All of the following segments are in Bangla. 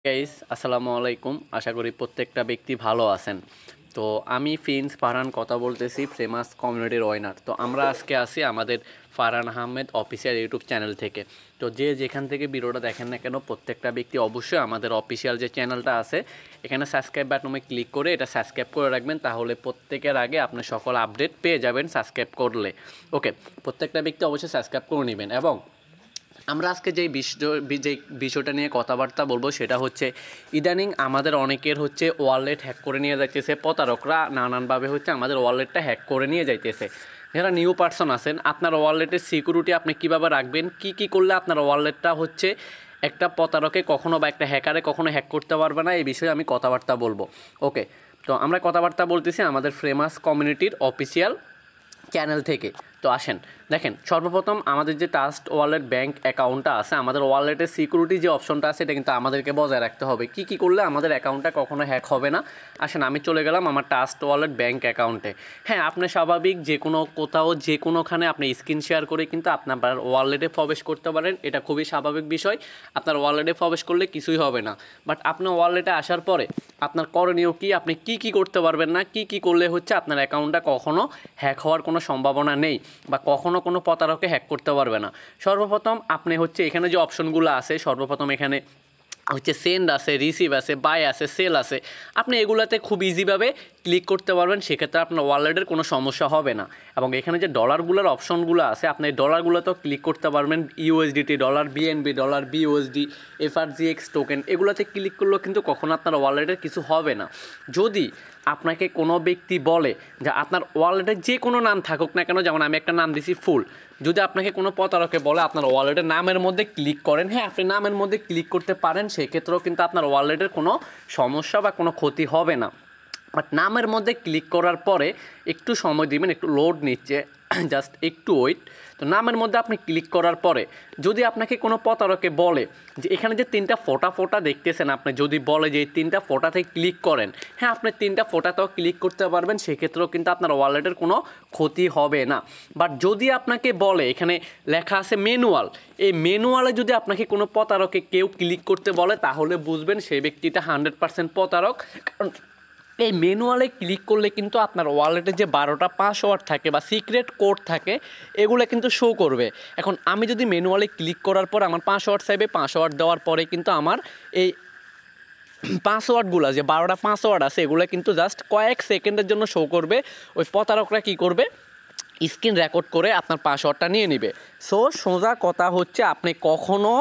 গাইস আসসালামু আলাইকুম। আশা করি প্রত্যেকটা ব্যক্তি ভালো আছেন। তো আমি প্রিন্স ফারহান কথা বলতেছি, ফেমাস কমিউনিটির ওয়াইনার। তো আমরা আজকে আসি আমাদের Farhan Ahmed official YouTube channel থেকে। তো যে যেখান থেকে ভিডিওটা দেখেন না কেন, প্রত্যেকটা ব্যক্তি অবশ্যই আমাদের অফিসিয়াল যে চ্যানেলটা আছে এখানে সাবস্ক্রাইব বাটনে ক্লিক করে এটা সাবস্ক্রাইব করে রাখবেন, তাহলে প্রত্যেকের আগে আপনি সকল আপডেট পেয়ে যাবেন সাবস্ক্রাইব করলে। ওকে, প্রত্যেকটা ব্যক্তি অবশ্যই সাবস্ক্রাইব করে নেবেন। এবং আমরা আজকে যেই বিষয়টা নিয়ে কথাবার্তা বলবো সেটা হচ্ছে, ইদানিং আমাদের অনেকের হচ্ছে ওয়ালেট হ্যাক করে নিয়ে যাইতেছে, প্রতারকরা নানানভাবে হচ্ছে আমাদের ওয়ালেটটা হ্যাক করে নিয়ে যাইতেছে। যারা নিউ পার্সন আছেন, আপনার ওয়ালেটের সিকিউরিটি আপনি কীভাবে রাখবেন, কি করলে আপনার ওয়ালেটটা হচ্ছে একটা প্রতারকে কখনো বা একটা হ্যাকারে কখনো হ্যাক করতে পারবে না, এই বিষয়ে আমি কথাবার্তা বলবো। ওকে, তো আমরা কথাবার্তা বলতেছি আমাদের ফেমাস কমিউনিটির অফিসিয়াল চ্যানেল থেকে। তো আসেন দেখেন, সর্বপ্রথম আমাদের যে ট্রাস্ট ওয়ালেট ব্যাঙ্ক অ্যাকাউন্টটা আছে, আমাদের ওয়ালেটের সিকিউরিটি যে অপশনটা আছে এটা কিন্তু আমাদেরকে বজায় রাখতে হবে। কি করলে আমাদের অ্যাকাউন্টটা কখনো হ্যাক হবে না। আসেন আমি চলে গেলাম আমার ট্রাস্ট ওয়ালেট ব্যাঙ্ক অ্যাকাউন্টে। হ্যাঁ, আপনি স্বাভাবিক যে কোনো কোথাও যে কোনোখানে আপনি স্ক্রিন শেয়ার করে কিন্তু আপনার ওয়ালেটে প্রবেশ করতে পারেন, এটা খুবই স্বাভাবিক বিষয়। আপনার ওয়ালেটে প্রবেশ করলে কিছুই হবে না। বাট আপনার ওয়ালেটে আসার পরে আপনার করণীয় কি, আপনি কি করতে পারবেন না, কি করলে হচ্ছে আপনার অ্যাকাউন্টটা কখনো হ্যাক হওয়ার কোনো সম্ভাবনা নেই বা কখনো কোনো প্রতারকে হ্যাক করতে পারবে না। সর্বপ্রথম আপনি হচ্ছে এখানে যে অপশনগুলো আছে, সর্বপ্রথম এখানে হচ্ছে সেন্ড আছে, রিসিভ আছে, বাই আছে, সেল আছে। আপনি এগুলাতে খুব ইজিভাবে ক্লিক করতে পারবেন, সেক্ষেত্রে আপনার ওয়ালেটের কোনো সমস্যা হবে না। এবং এখানে যে ডলারগুলোর অপশনগুলো আছে, আপনি এই ডলারগুলোতেও ক্লিক করতে পারবেন। USDT dollar, BNB dollar, BUSD, FRGX token, এগুলোতে ক্লিক করলেও কিন্তু কখনো আপনার ওয়ালেটের কিছু হবে না। যদি আপনাকে কোনো ব্যক্তি বলে যে আপনার ওয়ালেটের যে কোনো নাম থাকুক না কেন, যেমন আমি একটা নাম দিছি ফুল, যদি আপনাকে কোনো প্রতারকে বলে আপনার ওয়ালেটের নামের মধ্যে ক্লিক করেন, হ্যাঁ আপনি নামের মধ্যে ক্লিক করতে পারেন, সেক্ষেত্রেও কিন্তু আপনার ওয়ালেটের কোনো সমস্যা বা কোনো ক্ষতি হবে না। বাট নামের মধ্যে ক্লিক করার পরে একটু সময় দিবেন, একটু লোড নিচ্ছে, জাস্ট একটু ওয়েট। তো নামের মধ্যে আপনি ক্লিক করার পরে যদি আপনাকে কোনো প্রতারকে বলে যে এখানে যে তিনটা ফোঁটা দেখতেছেন, আপনি যদি বলে যে এই তিনটা ফোঁটাতে ক্লিক করেন, হ্যাঁ আপনি তিনটা ফোঁটাতেও ক্লিক করতে পারবেন, সেক্ষেত্রেও কিন্তু আপনার ওয়ালেটের কোনো ক্ষতি হবে না। বাট যদি আপনাকে বলে এখানে লেখা আছে ম্যানুয়াল, এই ম্যানুয়ালে যদি আপনাকে কোনো প্রতারকে কেউ ক্লিক করতে বলে, তাহলে বুঝবেন সেই ব্যক্তিটা 100% প্রতারক। কারণ এই ম্যানুয়ালে ক্লিক করলে কিন্তু আপনার ওয়ালেটে যে 12টা পাসওয়ার্ড থাকে বা সিক্রেট কোড থাকে, এগুলো কিন্তু শো করবে। এখন আমি যদি ম্যানুয়ালে ক্লিক করার পর আমার পাসওয়ার্ড চাইবে, পাসওয়ার্ড দেওয়ার পরে কিন্তু আমার এই পাসওয়ার্ডগুলো যে 12টা পাসওয়ার্ড আছে, এগুলো কিন্তু জাস্ট কয়েক সেকেন্ডের জন্য শো করবে। ওই প্রতারকরা কী করবে, স্ক্রিন রেকর্ড করে আপনার পাসওয়ার্ডটা নিয়ে নেবে। সো সোজা কথা হচ্ছে, আপনি কখনো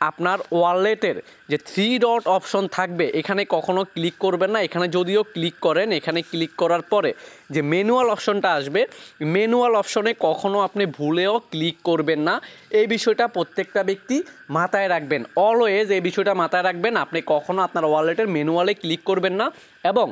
আপনার ওয়ালেটের যে 3 ডট অপশন থাকবে এখানে কখনো ক্লিক করবেন না। এখানে যদিও ক্লিক করেন, এখানে ক্লিক করার পরে যে ম্যানুয়াল অপশনটা আসবে, ম্যানুয়াল অপশনে কখনো আপনি ভুলেও ক্লিক করবেন না। এই বিষয়টা প্রত্যেকটা ব্যক্তি মাথায় রাখবেন, অলওয়েজ এই বিষয়টা মাথায় রাখবেন। আপনি কখনো আপনার ওয়ালেটের ম্যানুয়ালে ক্লিক করবেন না। এবং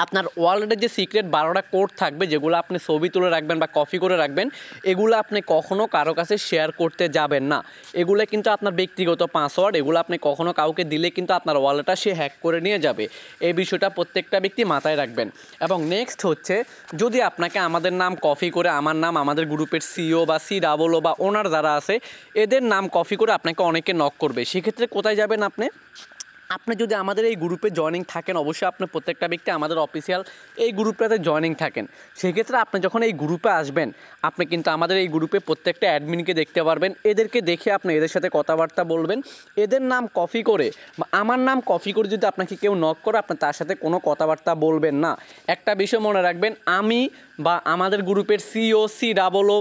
আপনার ওয়ালেটের যে সিক্রেট 12টা কোড থাকবে, যেগুলো আপনি ছবি তুলে রাখবেন বা কপি করে রাখবেন, এগুলো আপনি কখনও কারো কাছে শেয়ার করতে যাবেন না। এগুলো কিন্তু আপনার ব্যক্তিগত পাসওয়ার্ড, এগুলো আপনি কখনও কাউকে দিলে কিন্তু আপনার ওয়ালেটটা সে হ্যাক করে নিয়ে যাবে। এই বিষয়টা প্রত্যেকটা ব্যক্তি মাথায় রাখবেন। এবং নেক্সট হচ্ছে, যদি আপনাকে আমাদের নাম কপি করে, আমার নাম, আমাদের গ্রুপের সিও বা COO বা ওনার যারা আছে এদের নাম কপি করে আপনাকে অনেকে নক করবে, সেক্ষেত্রে কোথায় যাবেন আপনি যদি আমাদের এই গ্রুপে জয়েনিং থাকেন, অবশ্যই আপনি প্রত্যেকটা ব্যক্তি আমাদের অফিসিয়াল এই গ্রুপটাতে জয়েনিং থাকেন, সেক্ষেত্রে আপনি যখন এই গ্রুপে আসবেন, আপনি কিন্তু আমাদের এই গ্রুপে প্রত্যেকটা অ্যাডমিনকে দেখতে পারবেন। এদেরকে দেখে আপনি এদের সাথে কথাবার্তা বলবেন। এদের নাম কপি করে বা আমার নাম কপি করে যদি আপনাকে কেউ নক করে, আপনি তার সাথে কোনো কথাবার্তা বলবেন না। একটা বিষয় মনে রাখবেন, আমি বা আমাদের গ্রুপের সিও, COO,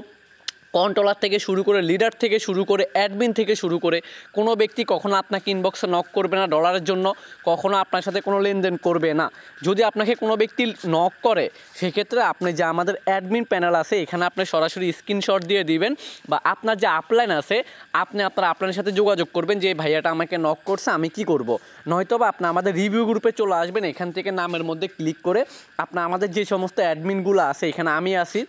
কন্ট্রোলার থেকে শুরু করে, লিডার থেকে শুরু করে, অ্যাডমিন থেকে শুরু করে কোনো ব্যক্তি কখনো আপনাকে ইনবক্সে নক করবে না ডলারের জন্য, কখনো আপনার সাথে কোনো লেনদেন করবে না। যদি আপনাকে কোনো ব্যক্তি নক করে, সেক্ষেত্রে আপনি যে আমাদের অ্যাডমিন প্যানেল আছে এখানে আপনি সরাসরি স্ক্রিনশট দিয়ে দিবেন, বা আপনার যে আপলাইন আছে আপনি আপনার আপলাইনের সাথে যোগাযোগ করবেন যে ভাইয়াটা আমাকে নক করছে, আমি কি করব। নয়তোবা আপনি আমাদের রিভিউ গ্রুপে চলে আসবেন, এখান থেকে নামের মধ্যে ক্লিক করে আপনার আমাদের যে সমস্ত অ্যাডমিনগুলো আছে, এখানে আমি আছি,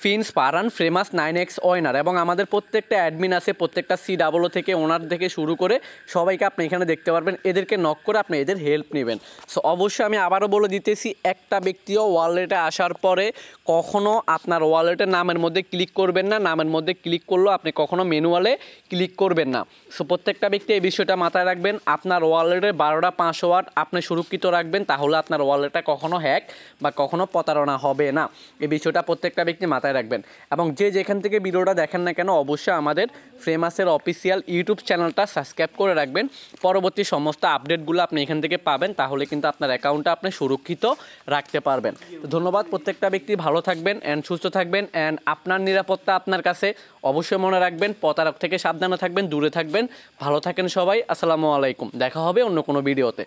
ফিন্স পারান ফ্রেমাস 9X ওয়েনার এবং আমাদের প্রত্যেকটা অ্যাডমিন আছে প্রত্যেকটা CWO থেকে ওনার থেকে শুরু করে সবাইকে আপনি এখানে দেখতে পারবেন। এদেরকে নক করে আপনি এদের হেল্প নেবেন। সো অবশ্যই আমি আবারও বলে দিতেছি, একটা ব্যক্তিও ওয়ালেটে আসার পরে কখনো আপনার ওয়ালেটের নামের মধ্যে ক্লিক করবেন না। নামের মধ্যে ক্লিক করলেও আপনি কখনো ম্যানুয়ালে ক্লিক করবেন না। সো প্রত্যেকটা ব্যক্তি এই বিষয়টা মাথায় রাখবেন। আপনার ওয়ালেটের 12টা পাসওয়ার্ড আপনি সুরক্ষিত রাখবেন, তাহলে আপনার ওয়ালেটটা কখনো হ্যাক বা কখনো প্রতারণা হবে না। এই বিষয়টা প্রত্যেকটা ব্যক্তি মাথায় রাখবেন। এবং যে যেখান থেকে ভিডিওটা দেখেন না কেন অবশ্যই আমাদের ফ্রেমাসের অফিসিয়াল ইউটিউব চ্যানেলটা সাবস্ক্রাইব করে রাখবেন। পরবর্তী সমস্ত আপডেটগুলো আপনি এখান থেকে পাবেন, তাহলে কিন্তু আপনার অ্যাকাউন্টটা আপনি সুরক্ষিত রাখতে পারবেন। তো ধন্যবাদ, প্রত্যেকটা ব্যক্তি ভালো থাকবেন অ্যান্ড সুস্থ থাকবেন অ্যান্ড আপনার নিরাপত্তা আপনার কাছে। অবশ্যই মনে রাখবেন, প্রতারক থেকে সাবধানে থাকবেন, দূরে থাকবেন। ভালো থাকেন সবাই। আসসালামু আলাইকুম। দেখা হবে অন্য কোনো ভিডিওতে।